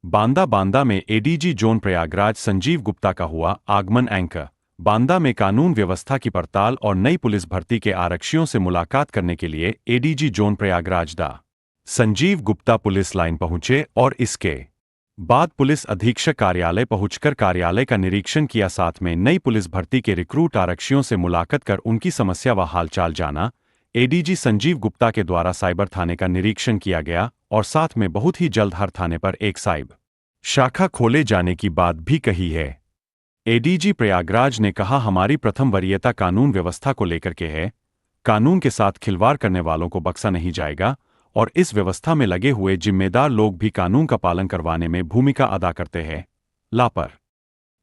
बांदा बांदा में ADG zone Prayagraj Sanjeev Gupta का हुआ आगमन। एंकर बांदा में कानून व्यवस्था की पड़ताल और नई पुलिस भर्ती के आरक्षियों से मुलाकात करने के लिए एडीजी जोन प्रयागराज डा संजीव गुप्ता पुलिस लाइन पहुंचे और इसके बाद पुलिस अधीक्षक कार्यालय पहुंचकर कार्यालय का निरीक्षण किया। साथ में नई पुलिस भर्ती के रिक्रूट आरक्षियों से मुलाकात कर उनकी समस्या व हालचाल जाना। एडीजी संजीव गुप्ता के द्वारा साइबर थाने का निरीक्षण किया गया और साथ में बहुत ही जल्द हर थाने पर एक साइबर शाखा खोले जाने की बात भी कही है। एडीजी प्रयागराज ने कहा, हमारी प्रथम वरीयता कानून व्यवस्था को लेकर के है। कानून के साथ खिलवाड़ करने वालों को बख्शा नहीं जाएगा और इस व्यवस्था में लगे हुए जिम्मेदार लोग भी कानून का पालन करवाने में भूमिका अदा करते हैं।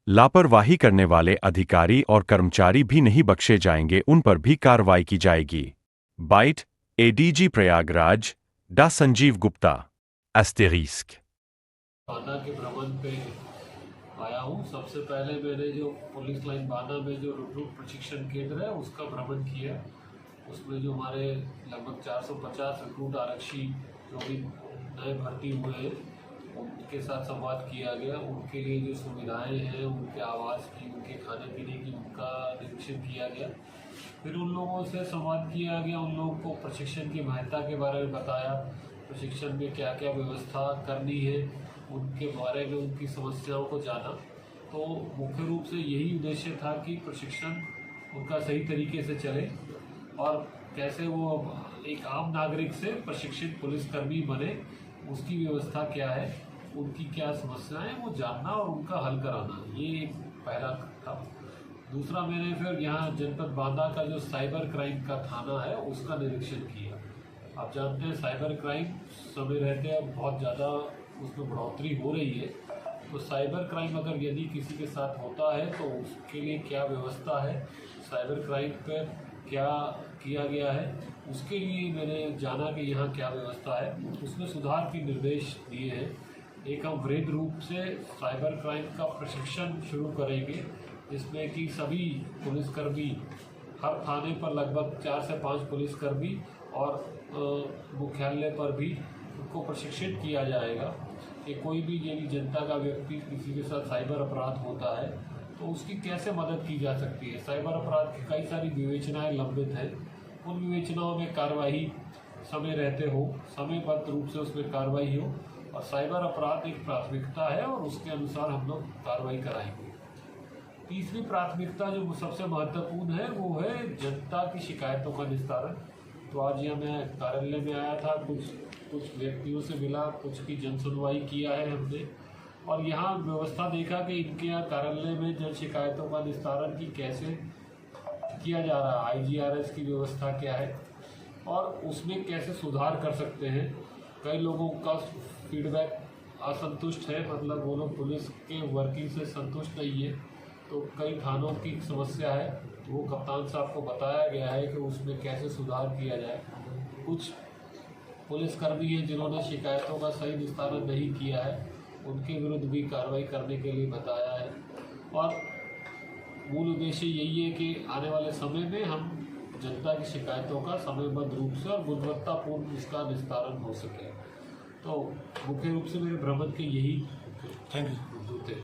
लापरवाही करने वाले अधिकारी और कर्मचारी भी नहीं बख्शे जाएंगे, उन पर भी कार्रवाई की जाएगी। बाइट एडीजी प्रयागराज डा संजीव गुप्ता *। बांदा के भ्रमण पे आया हूँ। सबसे पहले मैंने जो पुलिस लाइन बांदा में जो रिक्रूट प्रशिक्षण केंद्र है उसका भ्रमण किया। उसमें जो हमारे लगभग 450 रिक्रूट आरक्षी जो भी नए भर्ती हुए हैं उनके साथ संवाद किया गया। उनके लिए जो सुविधाएं हैं, उनके आवास की, उनके खाने पीने की, उनका निरीक्षण किया गया। फिर उन लोगों से संवाद किया गया, उन लोगों को प्रशिक्षण की महत्ता के बारे में बताया, प्रशिक्षण में क्या क्या व्यवस्था करनी है, उनके बारे में उनकी समस्याओं को जाना। तो मुख्य रूप से यही उद्देश्य था कि प्रशिक्षण उनका सही तरीके से चले और कैसे वो एक आम नागरिक से प्रशिक्षित पुलिसकर्मी बने, उसकी व्यवस्था क्या है, उनकी क्या समस्याएं हैं वो जानना और उनका हल कराना, ये एक पहला था। दूसरा, मैंने फिर यहाँ जनपद बांदा का जो साइबर क्राइम का थाना है उसका निरीक्षण किया। आप जानते हैं साइबर क्राइम समय रहते अब बहुत ज़्यादा उसमें बढ़ोतरी हो रही है। तो साइबर क्राइम अगर यदि किसी के साथ होता है तो उसके लिए क्या व्यवस्था है, साइबर क्राइम पर क्या किया गया है, उसके लिए मैंने जाना कि यहाँ क्या व्यवस्था है। उसमें सुधार के निर्देश दिए हैं। एक हम वृहद रूप से साइबर क्राइम का प्रशिक्षण शुरू करेंगे जिसमें कि सभी पुलिसकर्मी, हर थाने पर लगभग 4 से 5 पुलिसकर्मी और मुख्यालय पर भी उनको प्रशिक्षित किया जाएगा कि कोई भी यदि जनता का व्यक्ति किसी के साथ साइबर अपराध होता है तो उसकी कैसे मदद की जा सकती है। साइबर अपराध की कई सारी विवेचनाएं लंबित हैं, उन विवेचनाओं में कार्रवाई समय रहते हो, समयबद्ध रूप से उसमें कार्रवाई हो और साइबर अपराध एक प्राथमिकता है और उसके अनुसार हम लोग कार्रवाई कराएंगे। तीसरी प्राथमिकता जो सबसे महत्वपूर्ण है वो है जनता की शिकायतों का निस्तारण। तो आज यहाँ मैं कार्यालय में आया था, कुछ व्यक्तियों से मिला, कुछ की जन सुनवाई किया है हमने और यहाँ व्यवस्था देखा कि इनके यहाँ कार्यालय में जन शिकायतों का निस्तारण की कैसे किया जा रहा है, IGRS की व्यवस्था क्या है और उसमें कैसे सुधार कर सकते हैं। कई लोगों का फीडबैक असंतुष्ट है, मतलब वो लोग पुलिस के वर्किंग से संतुष्ट नहीं है। तो कई थानों की समस्या है, वो कप्तान साहब को बताया गया है कि उसमें कैसे सुधार किया जाए। कुछ पुलिसकर्मी हैं जिन्होंने शिकायतों का सही निस्तारण नहीं किया है, उनके विरुद्ध भी कार्रवाई करने के लिए बताया है। और मूल उद्देश्य यही है कि आने वाले समय में हम जनता की शिकायतों का समयबद्ध रूप से और गुणवत्तापूर्ण इसका निस्तारण हो सके। तो मुख्य रूप से मेरे भ्रमण के यही थैंक यू थे।